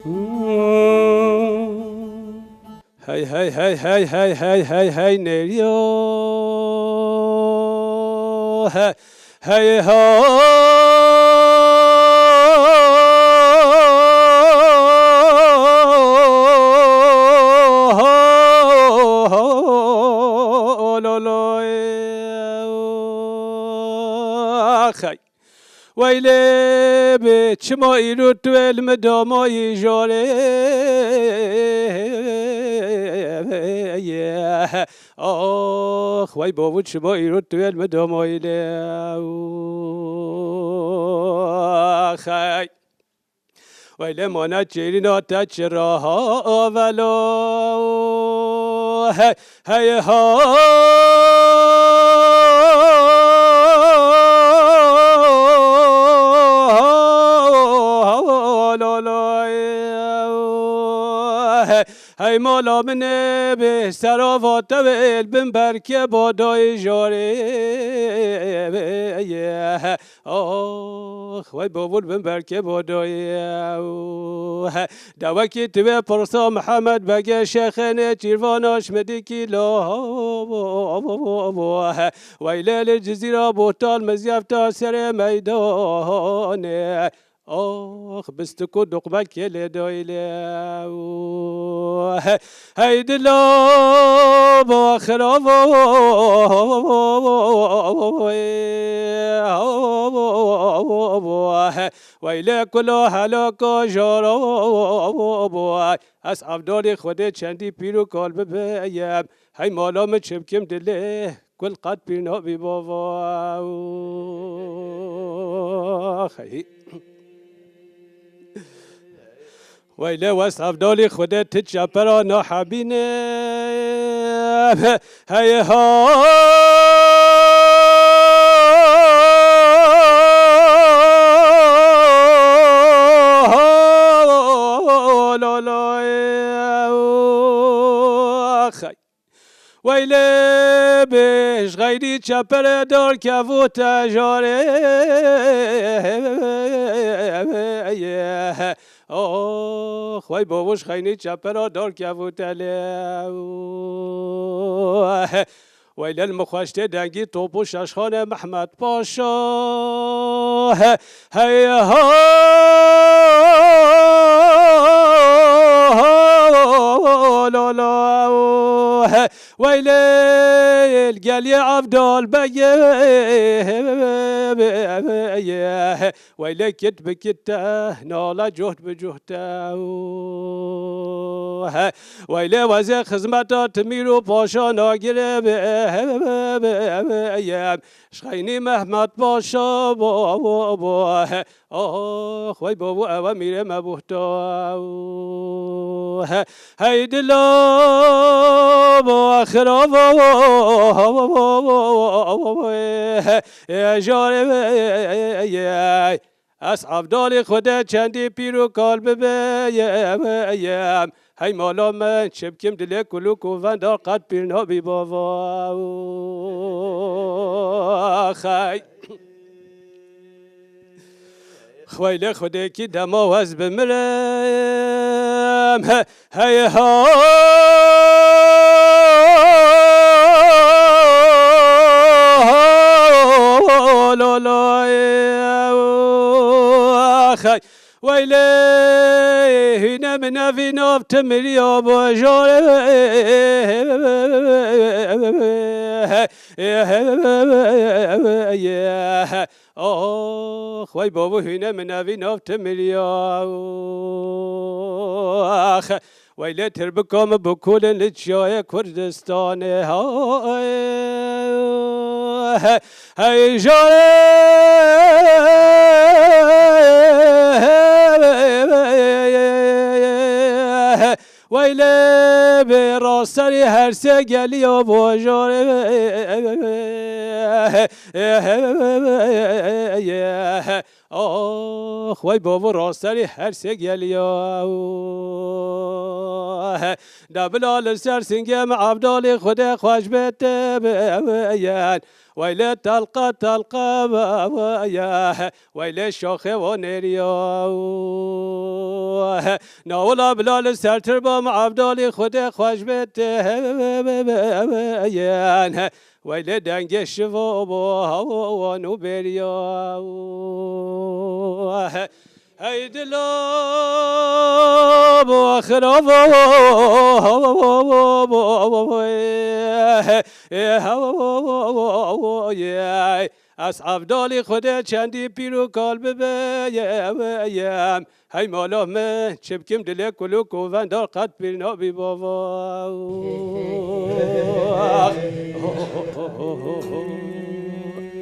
Hey hey hey hey hey hey hey hey Nerio hey hey ho lo lo hey ويلي بتشمو يروت المدومو يجوري اخ وي بو تشمو يروت المدومو يلي اخي ويلي مونا تشيرينو تشراها ولو هي هي هی مالا منه به سراوات ویل بن برکه بادای جاری آخ وی بابول بن برکه بادای دوکی تو پرسا محمد بگه شیخنه چیرواناش مدیکی لا وی لیل جزیره بوتال مزیفتا سر میدانه آخ بستكو دقبك يلي دويلي هيد اللوب وخراب ويلي كله هلاك جراب أصعب دوري خودي چندي بيرو قلب بيام هاي مالا متشبكم دلي كل قد بينا ببابا خي ويلي واسعف دولي خودت تتشابرا نحبيني هاي لا لا اخي ويلي بيش غيري تشابر دور كافو تجاري آخ وای بابوش خیلی چپرا دار که بودله ویل المخوشت دنگی توپو ششخان محمد پاشا هی ها لا لا ويلي القلي عبدال بيه ويلي كت بكته نالا جهد بجهته ويلي وزي خزمته تميرو باشا ناقره شخيني محمد باشا بابا آخ وي بابو اوامير مبوحتا هيد الله بخراب يا جاري اصحاب دالي خدا چندی پیرو کال ببیم هی مالا من شبکم دل کلو کوفندار قد پیرنا بی بابا خی خویل خدا کی دما وز بمرم هی ها لا لا خی ويلي هنا من في نوف تمري ابو جوري اخ وي بابو هنا من في نوف تمري اخ ويلي تربكم بكل لتشاي كردستان هاي جوري ويلي براسري هرسي قالي ابو جوري اخ وي بابو راسري هرسي قالي دبلال سر سنگم عبدال خود خوش بتبین ویل تلقى وياه ويل الشوخ ونيريا ناولا بلال سرتر بام عبدالي خود خوش بتبين ويل دنگ الشفاب ونوبريا هاي دلاب وخراب اصحاب دالی خود چندی پیرو کال ببیم هی مالا من چبکم دل کلو کووندار قد پیر نابی بابا